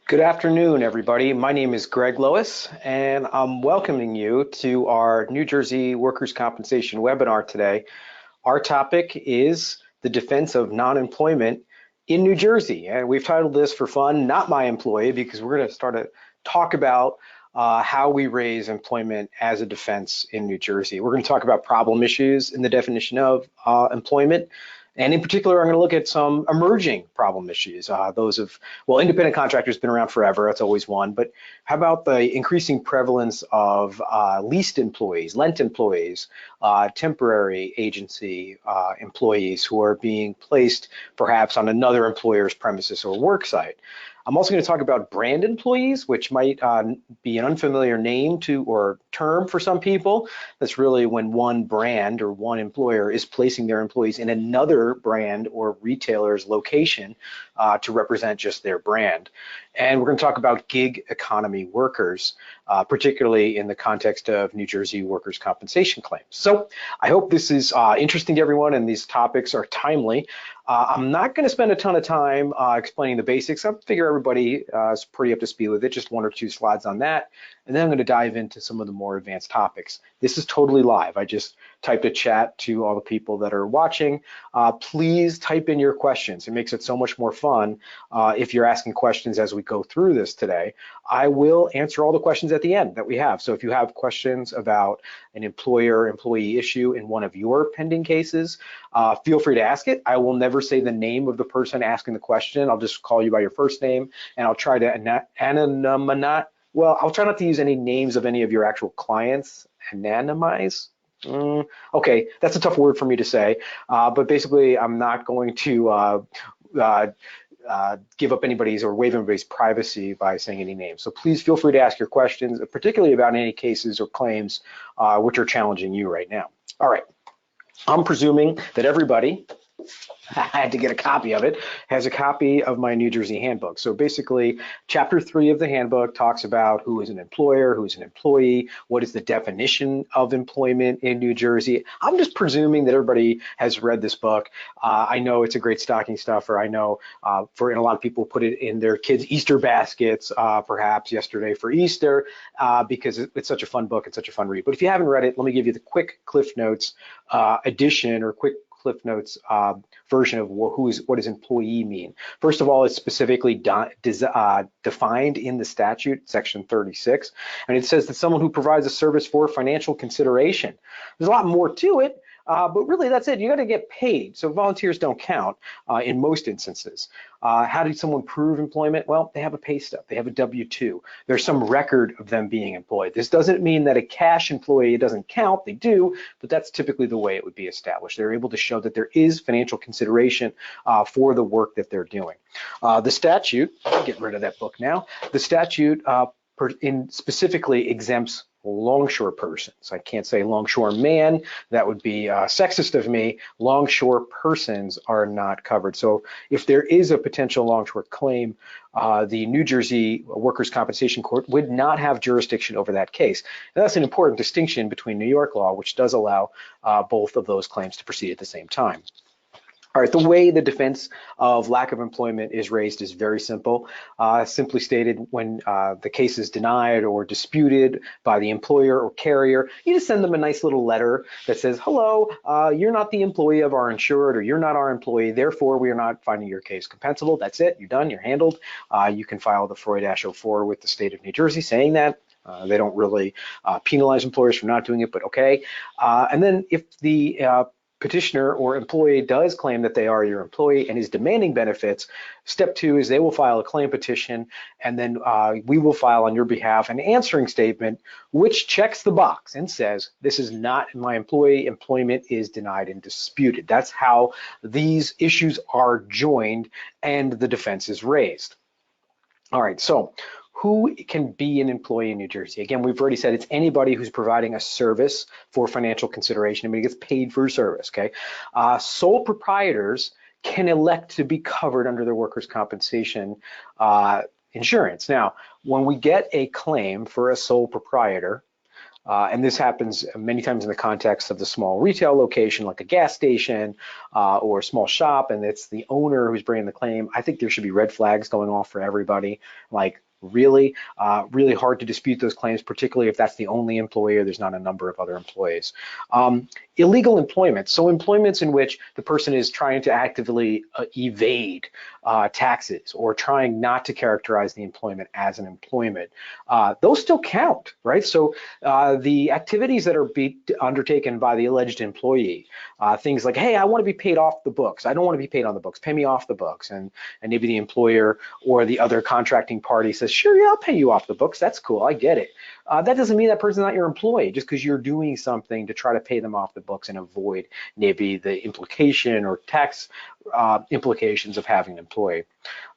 Good afternoon, everybody. My name is Greg Lois, and I'm welcoming you to our New Jersey Workers' Compensation webinar today. Our topic is the defense of non-employment in New Jersey, and we've titled this for fun, Not My Employee, because we're going to start to talk about how we raise employment as a defense in New Jersey. We're going to talk about problem issues in the definition of employment. And in particular, I'm going to look at some emerging problem issues. Independent contractors have been around forever. That's always one. But how about the increasing prevalence of leased employees, lent employees, temporary agency employees who are being placed perhaps on another employer's premises or work site? I'm also going to talk about brand employees, which might be an unfamiliar name to or term for some people. That's really when one brand or one employer is placing their employees in another brand or retailer's location to represent just their brand. And we're going to talk about gig economy workers, particularly in the context of New Jersey workers' compensation claims. So I hope this is interesting to everyone and these topics are timely. I'm not going to spend a ton of time explaining the basics. I figure everybody is pretty up to speed with it, just one or two slides on that. And then I'm going to dive into some of the more advanced topics. This is totally live. I just typed a chat to all the people that are watching. Please type in your questions. It makes it so much more fun if you're asking questions as we go through this today. I will answer all the questions at the end that we have. So if you have questions about an employer-employee issue in one of your pending cases, feel free to ask it. I will never say the name of the person asking the question. I'll just call you by your first name, and I'll try to I'll try not to use any names of any of your actual clients. Anonymize? Okay, that's a tough word for me to say, but basically I'm not going to give up anybody's or waive anybody's privacy by saying any names. So please feel free to ask your questions, particularly about any cases or claims which are challenging you right now. All right, I'm presuming that everybody, I had to get a copy of it, has a copy of my New Jersey handbook. So basically, chapter 3 of the handbook talks about who is an employer, who is an employee, what is the definition of employment in New Jersey. I'm just presuming that everybody has read this book. I know it's a great stocking stuffer. I know and a lot of people put it in their kids' Easter baskets, perhaps yesterday for Easter, because it's such a fun book and such a fun read. But if you haven't read it, let me give you the quick Cliff Notes edition or quick Cliff Notes version of what does employee mean. First of all, it's specifically defined in the statute, section 36, and it says that someone who provides a service for financial consideration. There's a lot more to it, but really that's it. You got to get paid, so volunteers don't count in most instances. How did someone prove employment? Well, they have a pay stub, they have a W-2. There's some record of them being employed. This doesn't mean that a cash employee doesn't count, they do, but that's typically the way it would be established. They're able to show that there is financial consideration for the work that they're doing. The statute, get rid of that book now, the statute specifically exempts longshore persons. I can't say longshore man, that would be sexist of me. Longshore persons are not covered. So if there is a potential longshore claim, the New Jersey Workers' Compensation Court would not have jurisdiction over that case. And that's an important distinction between New York law, which does allow both of those claims to proceed at the same time. All right, the way the defense of lack of employment is raised is very simple. Simply stated, when the case is denied or disputed by the employer or carrier, you just send them a nice little letter that says, hello, you're not the employee of our insured, or you're not our employee, therefore we are not finding your case compensable. That's it, you're done, you're handled. You can file the Freud-04 with the state of New Jersey saying that. They don't really penalize employers for not doing it, but okay. And then if the petitioner or employee does claim that they are your employee and is demanding benefits, step 2 is they will file a claim petition, and then we will file on your behalf an answering statement which checks the box and says, this is not my employee, employment is denied and disputed. That's how these issues are joined and the defense is raised. All right, so who can be an employee in New Jersey? Again, we've already said it's anybody who's providing a service for financial consideration. Anybody gets paid for a service, okay? Sole proprietors can elect to be covered under their workers' compensation insurance. Now, when we get a claim for a sole proprietor, And this happens many times in the context of the small retail location, like a gas station or a small shop, and it's the owner who's bringing the claim. I think there should be red flags going off for everybody. Like, really hard to dispute those claims, particularly if that's the only employer, there's not a number of other employees. Illegal employment, so employments in which the person is trying to actively evade taxes or trying not to characterize the employment as an employment, those still count, right? So the activities that are undertaken by the alleged employee, things like, hey, I want to be paid off the books, I don't want to be paid on the books, pay me off the books, and maybe the employer or the other contracting party says, sure, yeah, I'll pay you off the books, that's cool, I get it. That doesn't mean that person's not your employee just because you're doing something to try to pay them off the books and avoid maybe the implication or tax implications of having an employee.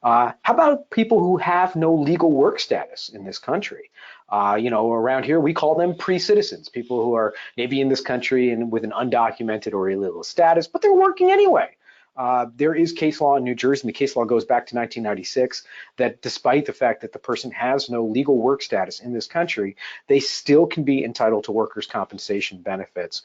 How about people who have no legal work status in this country? Around here, we call them pre-citizens, people who are maybe in this country and with an undocumented or illegal status, but they're working anyway. There is case law in New Jersey, and the case law goes back to 1996, that despite the fact that the person has no legal work status in this country, they still can be entitled to workers' compensation benefits.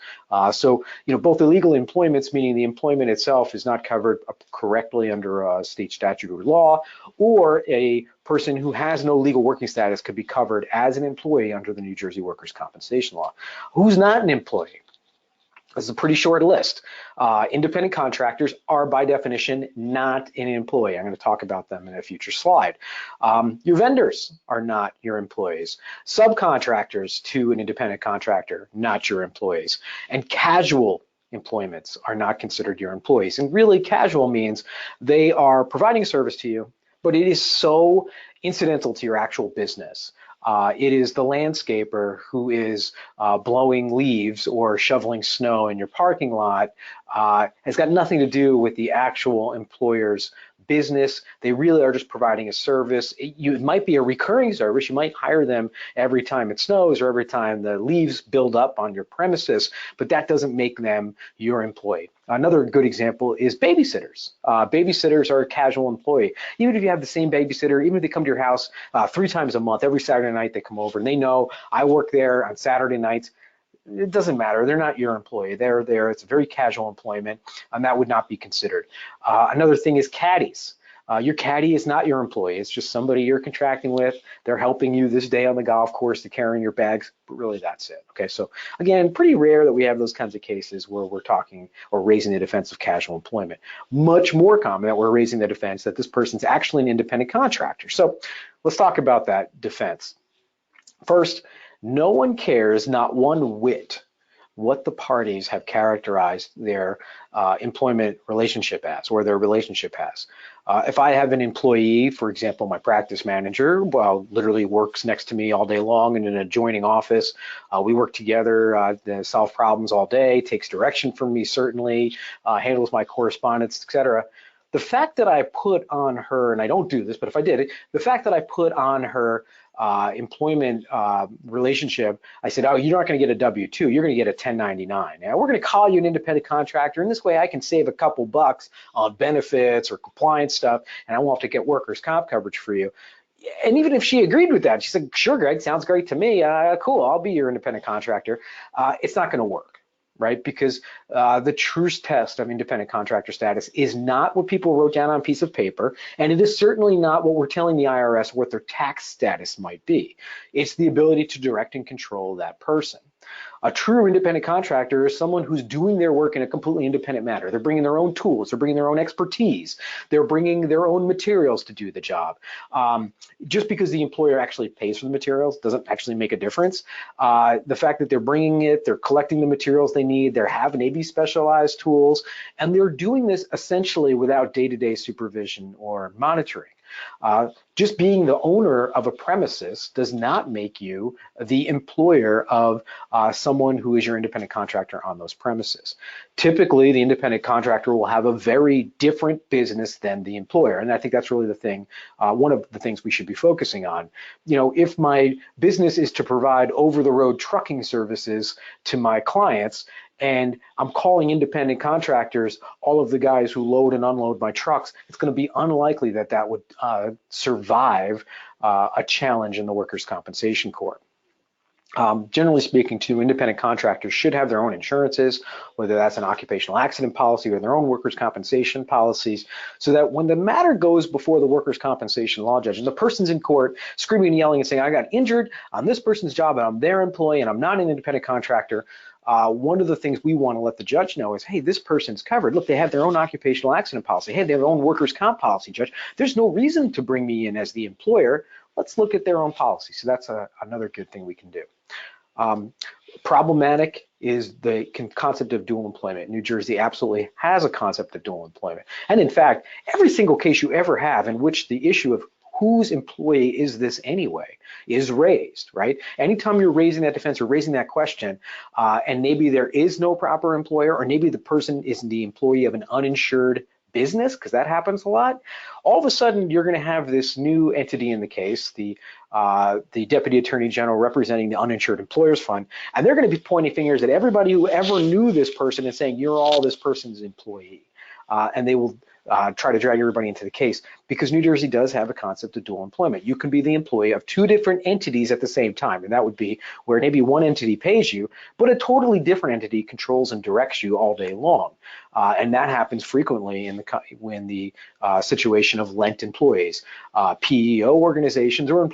So both illegal employments, meaning the employment itself is not covered correctly under a state statute or law, or a person who has no legal working status could be covered as an employee under the New Jersey workers' compensation law. Who's not an employee? This is a pretty short list. Independent contractors are by definition not an employee. I'm going to talk about them in a future slide. Your vendors are not your employees. Subcontractors to an independent contractor, not your employees. And casual employments are not considered your employees. And really, casual means they are providing a service to you, but it is so incidental to your actual business. It is the landscaper who is blowing leaves or shoveling snow in your parking lot. Has got nothing to do with the actual employer's business. They really are just providing a service. It might be a recurring service. You might hire them every time it snows or every time the leaves build up on your premises, but that doesn't make them your employee. Another good example is babysitters. Babysitters are a casual employee. Even if you have the same babysitter, even if they come to your house 3 times a month, every Saturday night they come over and they know I work there on Saturday nights, it doesn't matter. They're not your employee. They're there. It's a very casual employment, and that would not be considered. Another thing is caddies. Your caddy is not your employee. It's just somebody you're contracting with. They're helping you this day on the golf course to carrying your bags, but really that's it. Okay, so again, pretty rare that we have those kinds of cases where we're talking or raising the defense of casual employment. Much more common that we're raising the defense that this person's actually an independent contractor. So let's talk about that defense. First, no one cares, not one whit, what the parties have characterized their employment relationship as, or their relationship as. If I have an employee, for example, my practice manager, literally works next to me all day long in an adjoining office. We work together to solve problems all day, takes direction from me certainly, handles my correspondence, etc. The fact that I put on her, and I don't do this, but if I did it, the fact that I put on her employment relationship, I said, oh, you're not going to get a W-2, you're going to get a 1099. Now we're going to call you an independent contractor, and this way I can save a couple bucks on benefits or compliance stuff, and I won't have to get workers' comp coverage for you. And even if she agreed with that, she said, sure, Greg, sounds great to me. Cool, I'll be your independent contractor. It's not going to work. Right? Because the truth test of independent contractor status is not what people wrote down on a piece of paper, and it is certainly not what we're telling the IRS what their tax status might be. It's the ability to direct and control that person. A true independent contractor is someone who's doing their work in a completely independent manner. They're bringing their own tools, they're bringing their own expertise, they're bringing their own materials to do the job. Just because the employer actually pays for the materials doesn't actually make a difference. The fact that they're bringing it, they're collecting the materials they need, they're having maybe specialized tools, and they're doing this essentially without day-to-day supervision or monitoring. Just being the owner of a premises does not make you the employer of someone who is your independent contractor on those premises. Typically, the independent contractor will have a very different business than the employer, and I think that's really the thing, one of the things we should be focusing on. If my business is to provide over-the-road trucking services to my clients, and I'm calling independent contractors all of the guys who load and unload my trucks, it's going to be unlikely that that would survive a challenge in the workers' compensation court. Generally speaking, too, independent contractors should have their own insurances, whether that's an occupational accident policy or their own workers' compensation policies, so that when the matter goes before the workers' compensation law judge and the person's in court screaming and yelling and saying, I got injured on this person's job and I'm their employee and I'm not an independent contractor, one of the things we want to let the judge know is, hey, this person's covered. Look, they have their own occupational accident policy. Hey, they have their own workers' comp policy, judge. There's no reason to bring me in as the employer. Let's look at their own policy. So that's another good thing we can do. Problematic is the concept of dual employment. New Jersey absolutely has a concept of dual employment. And in fact, every single case you ever have in which the issue of whose employee is this anyway is raised, right? Anytime you're raising that defense or raising that question, and maybe there is no proper employer, or maybe the person is the employee of an uninsured business, because that happens a lot, all of a sudden you're going to have this new entity in the case, the Deputy Attorney General representing the Uninsured Employers Fund, and they're going to be pointing fingers at everybody who ever knew this person and saying, you're all this person's employee. And they will try to drag everybody into the case, because New Jersey does have a concept of dual employment. You can be the employee of two different entities at the same time, and that would be where maybe one entity pays you, but a totally different entity controls and directs you all day long. And that happens frequently in the situation of lent employees, PEO organizations, or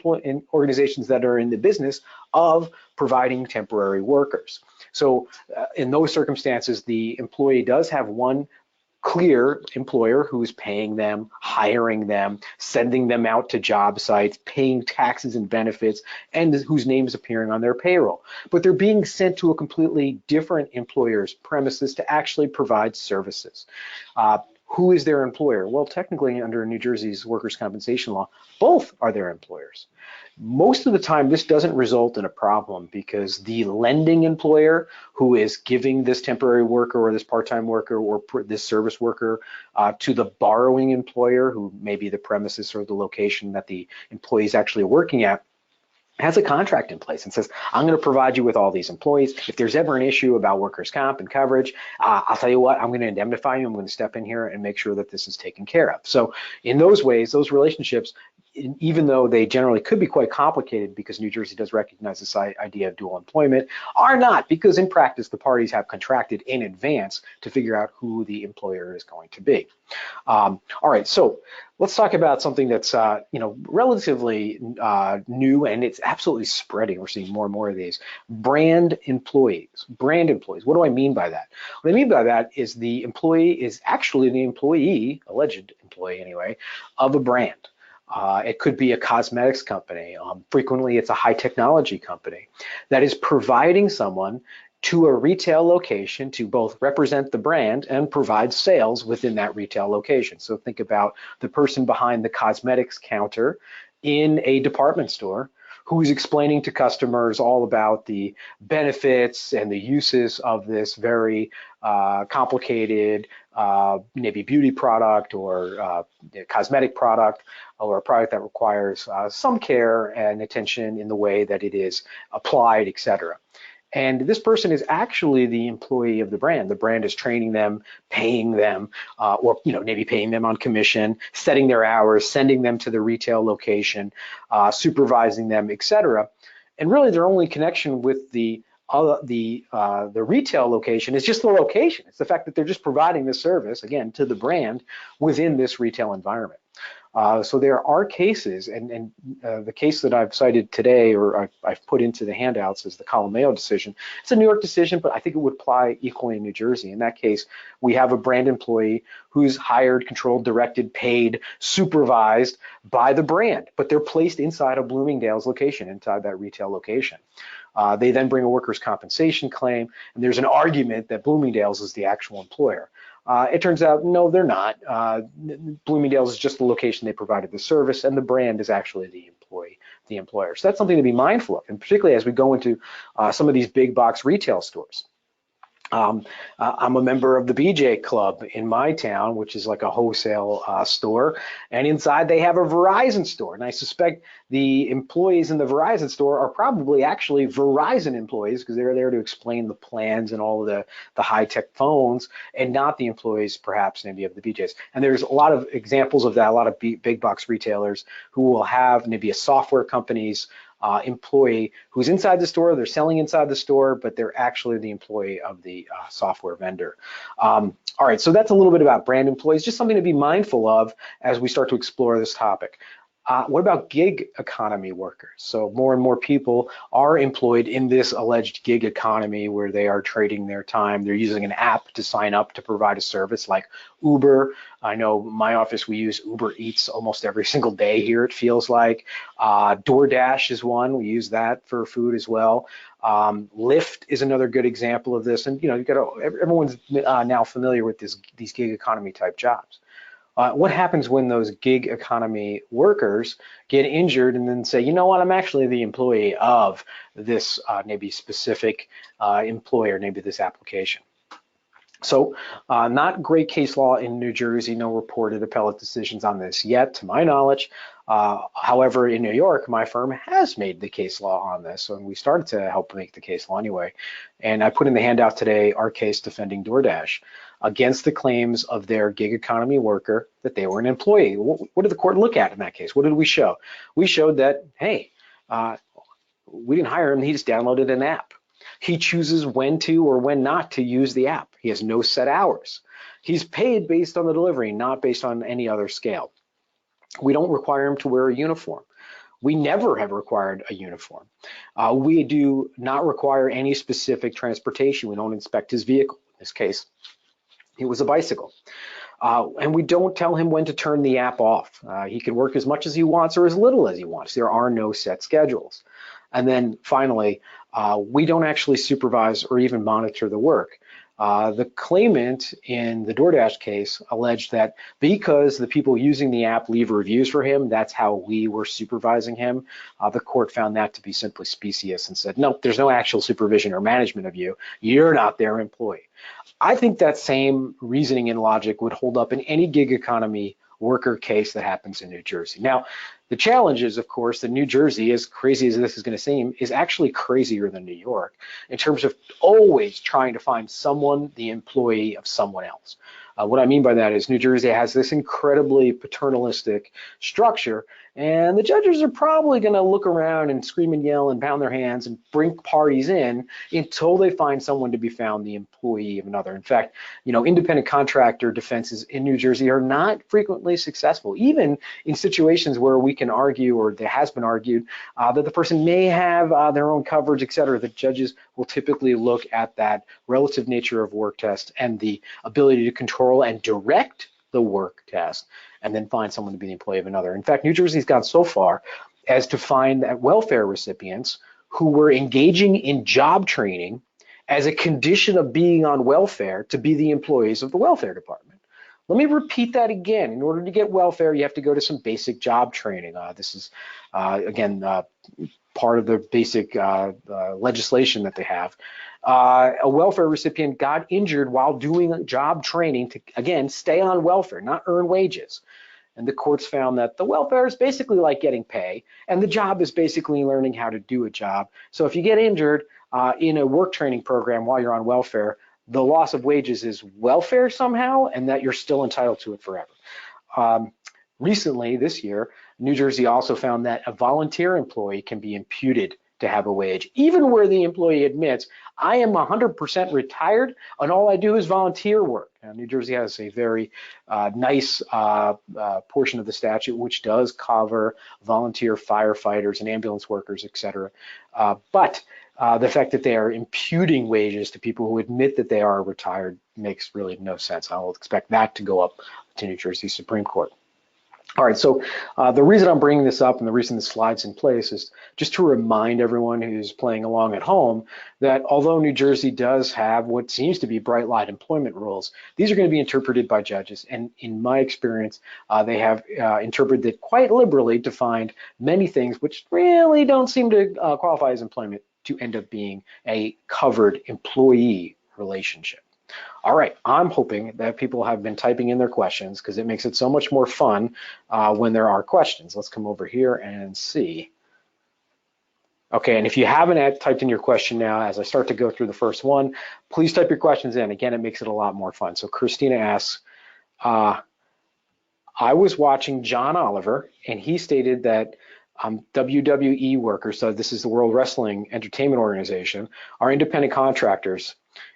organizations that are in the business of providing temporary workers. So in those circumstances, the employee does have one clear employer who's paying them, hiring them, sending them out to job sites, paying taxes and benefits, and whose name is appearing on their payroll. But they're being sent to a completely different employer's premises to actually provide services. Who is their employer? Well, technically, under New Jersey's workers' compensation law, both are their employers. Most of the time, this doesn't result in a problem, because the lending employer who is giving this temporary worker or this part-time worker or this service worker to the borrowing employer, who may be the premises or the location that the employee is actually working at, has a contract in place and says, I'm going to provide you with all these employees. If there's ever an issue about workers' comp and coverage, I'll tell you what, I'm going to indemnify you. I'm going to step in here and make sure that this is taken care of. So in those ways, those relationships, even though they generally could be quite complicated, because New Jersey does recognize this idea of dual employment, are not, because in practice, the parties have contracted in advance to figure out who the employer is going to be. All right, so let's talk about something that's relatively new, and it's absolutely spreading. We're seeing more and more of these brand employees. Brand employees. What do I mean by that? What I mean by that is the employee is actually the employee, alleged employee anyway, of a brand. It could be a cosmetics company. Frequently, it's a high technology company that is providing someone to a retail location to both represent the brand and provide sales within that retail location. So think about the person behind the cosmetics counter in a department store who's explaining to customers all about the benefits and the uses of this very complicated maybe beauty product or cosmetic product, or a product that requires some care and attention in the way that it is applied, etc. And this person is actually the employee of the brand. The brand is training them, paying them, or maybe paying them on commission, setting their hours, sending them to the retail location, supervising them, etc. And really, their only connection with the retail location is just the location. It's the fact that they're just providing this service, again, to the brand within this retail environment. So there are cases, and the case that I've cited today, or I've put into the handouts, is the Colomeo decision. It's a New York decision, but I think it would apply equally in New Jersey. In that case, we have a brand employee who's hired, controlled, directed, paid, supervised by the brand, but they're placed inside a Bloomingdale's location, inside that retail location. They then bring a workers' compensation claim, and there's an argument that Bloomingdale's is the actual employer. It turns out, no, they're not. Bloomingdale's is just the location they provided the service, and the brand is actually the employer. So that's something to be mindful of, and particularly as we go into some of these big box retail stores. I'm a member of the BJ Club in my town, which is like a wholesale store, and inside they have a Verizon store. And I suspect the employees in the Verizon store are probably actually Verizon employees, because they're there to explain the plans and all of the high-tech phones, and not the employees perhaps maybe of the BJ's. And there's a lot of examples of that, a lot of big box retailers who will have maybe a software company's employee who's inside the store, they're selling inside the store, but they're actually the employee of the software vendor. All right, so that's a little bit about brand employees, just something to be mindful of as we start to explore this topic. What about gig economy workers? So more and more people are employed in this alleged gig economy where they are trading their time. They're using an app to sign up to provide a service like Uber. I know my office, we use Uber Eats almost every single day here, it feels like. DoorDash is one, we use that for food as well. Lyft is another good example of this. And everyone's now familiar with these gig economy type jobs. What happens when those gig economy workers get injured and then say, you know what, I'm actually the employee of this maybe specific employer, maybe this application? So not great case law in New Jersey, no reported appellate decisions on this yet, to my knowledge. However, in New York, my firm has made the case law on this, and we started to help make the case law anyway. And I put in the handout today our case defending DoorDash against the claims of their gig economy worker that they were an employee. What did the court look at in that case? What did we show? We showed that, hey, we didn't hire him, he just downloaded an app. He chooses when to or when not to use the app. He has no set hours. He's paid based on the delivery, not based on any other scale. We don't require him to wear a uniform. We never have required a uniform. We do not require any specific transportation. We don't inspect his vehicle. In this case, it was a bicycle. And we don't tell him when to turn the app off. He can work as much as he wants or as little as he wants. There are no set schedules. And then finally, we don't actually supervise or even monitor the work. The claimant in the DoorDash case alleged that because the people using the app leave reviews for him, that's how we were supervising him. The court found that to be simply specious and said, no, there's no actual supervision or management of you. You're not their employee. I think that same reasoning and logic would hold up in any gig economy worker case that happens in New Jersey. Now, the challenge is, of course, that New Jersey, as crazy as this is going to seem, is actually crazier than New York in terms of always trying to find someone the employee of someone else. What I mean by that is New Jersey has this incredibly paternalistic structure, and the judges are probably going to look around and scream and yell and pound their hands and bring parties in until they find someone to be found the employee of another. In fact, independent contractor defenses in New Jersey are not frequently successful, even in situations where we can argue, or there has been argued, that the person may have their own coverage, et cetera. The judges will typically look at that relative nature of work test and the ability to control and direct the work test, and then find someone to be the employee of another. In fact, New Jersey's gone so far as to find that welfare recipients who were engaging in job training as a condition of being on welfare to be the employees of the welfare department. Let me repeat that again. In order to get welfare, you have to go to some basic job training. This is, again, part of the basic legislation that they have. A welfare recipient got injured while doing job training to, again, stay on welfare, not earn wages. And the courts found that the welfare is basically like getting pay, and the job is basically learning how to do a job. So if you get injured in a work training program while you're on welfare, the loss of wages is welfare somehow, and that you're still entitled to it forever. Recently, this year, New Jersey also found that a volunteer employee can be imputed to have a wage, even where the employee admits, I am 100% retired and all I do is volunteer work. Now, New Jersey has a very nice portion of the statute which does cover volunteer firefighters and ambulance workers, et cetera. But the fact that they are imputing wages to people who admit that they are retired makes really no sense. I will expect that to go up to New Jersey Supreme Court. All right, so the reason I'm bringing this up and the reason this slide's in place is just to remind everyone who's playing along at home that although New Jersey does have what seems to be bright light employment rules, these are going to be interpreted by judges. And in my experience, they have interpreted it quite liberally to find many things which really don't seem to qualify as employment to end up being a covered employee relationship. All right, I'm hoping that people have been typing in their questions because it makes it so much more fun when there are questions. Let's come over here and see. Okay, and if you haven't typed in your question now, as I start to go through the first one, please type your questions in. Again, it makes it a lot more fun. So Christina asks, I was watching John Oliver, and he stated that WWE workers, so this is the World Wrestling Entertainment Organization, are independent contractors.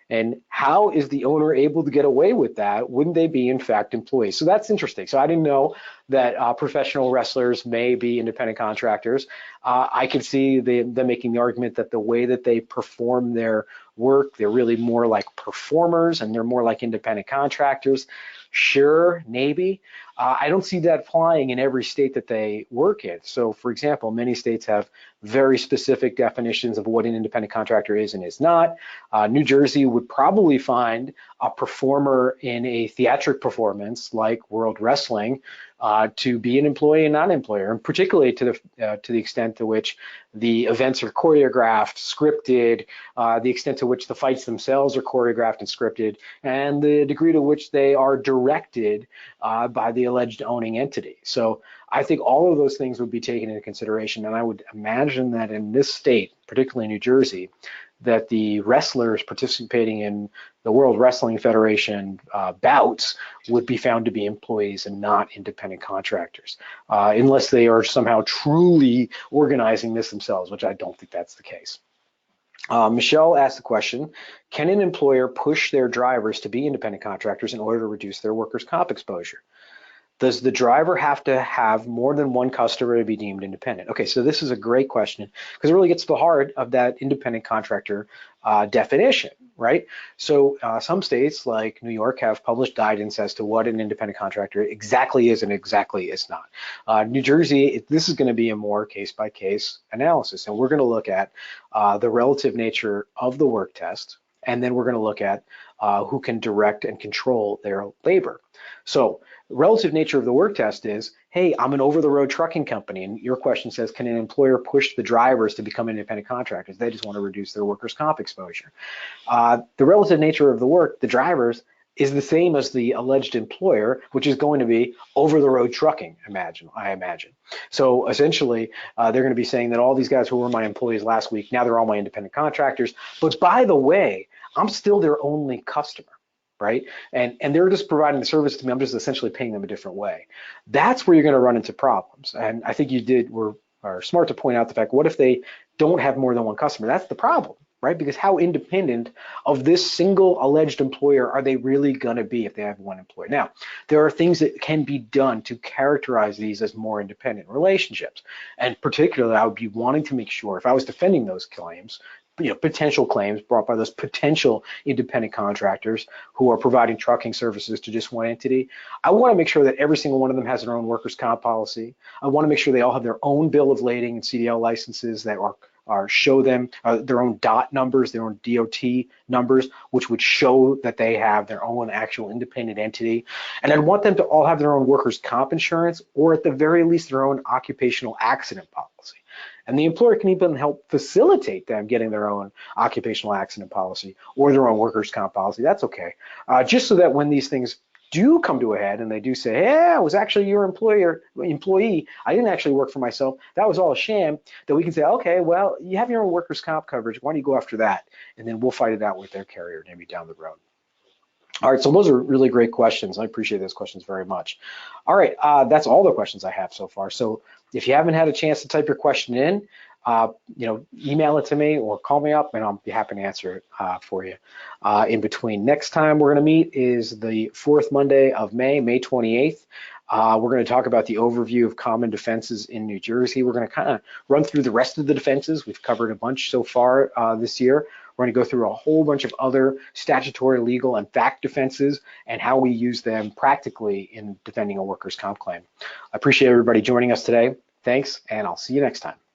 And how is the owner able to get away with that? Wouldn't they be, in fact, employees? So that's interesting. So I didn't know that professional wrestlers may be independent contractors. I could see them making the argument that the way that they perform their work, they're really more like performers and they're more like independent contractors. Sure, maybe. I don't see that applying in every state that they work in. So, for example, many states have very specific definitions of what an independent contractor is and is not. New Jersey would probably find a performer in a theatric performance like World Wrestling to be an employee and non-employer, and particularly to the extent to which the events are choreographed, scripted, the extent to which the fights themselves are choreographed and scripted, and the degree to which they are directed by the alleged owning entity. So I think all of those things would be taken into consideration, and I would imagine that in this state, particularly New Jersey, that the wrestlers participating in the World Wrestling Federation bouts would be found to be employees and not independent contractors, unless they are somehow truly organizing this themselves, which I don't think that's the case. Michelle asked the question, can an employer push their drivers to be independent contractors in order to reduce their workers' comp exposure? Does the driver have to have more than one customer to be deemed independent? Okay, so this is a great question because it really gets to the heart of that independent contractor definition, right? So some states like New York have published guidance as to what an independent contractor exactly is and exactly is not. New Jersey, this is going to be a more case-by-case analysis, and we're going to look at the relative nature of the work test, and then we're going to look at who can direct and control their labor. So relative nature of the work test is, hey, I'm an over-the-road trucking company, and your question says, can an employer push the drivers to become independent contractors? They just want to reduce their workers' comp exposure. The relative nature of the work, the drivers, is the same as the alleged employer, which is going to be over-the-road trucking, I imagine. So essentially, they're going to be saying that all these guys who were my employees last week, now they're all my independent contractors. But by the way, I'm still their only customer, right? And they're just providing the service to me. I'm just essentially paying them a different way. That's where you're going to run into problems. And I think are smart to point out the fact, what if they don't have more than one customer? That's the problem, right? Because how independent of this single alleged employer are they really going to be if they have one employer? Now, there are things that can be done to characterize these as more independent relationships. And particularly, I would be wanting to make sure, if I was defending those claims, potential claims brought by those potential independent contractors who are providing trucking services to just one entity, I want to make sure that every single one of them has their own workers' comp policy. I want to make sure they all have their own bill of lading and CDL licenses that show them their own DOT numbers, their own DOT numbers, which would show that they have their own actual independent entity. And I'd want them to all have their own workers' comp insurance, or at the very least their own occupational accident policy. And the employer can even help facilitate them getting their own occupational accident policy or their own workers' comp policy. That's okay. Just so that when these things do come to a head and they do say, hey, I was actually your employee, I didn't actually work for myself, that was all a sham, that we can say, okay, well, you have your own workers' comp coverage, why don't you go after that? And then we'll fight it out with their carrier maybe down the road. All right, so those are really great questions. I appreciate those questions very much. All right, that's all the questions I have so far. So if you haven't had a chance to type your question in, email it to me or call me up and I'll be happy to answer it for you. In between, next time we're gonna meet is the fourth Monday of May 28th. We're going to talk about the overview of common defenses in New Jersey. We're going to kind of run through the rest of the defenses. We've covered a bunch so far this year. We're going to go through a whole bunch of other statutory, legal, and fact defenses and how we use them practically in defending a workers' comp claim. I appreciate everybody joining us today. Thanks, and I'll see you next time.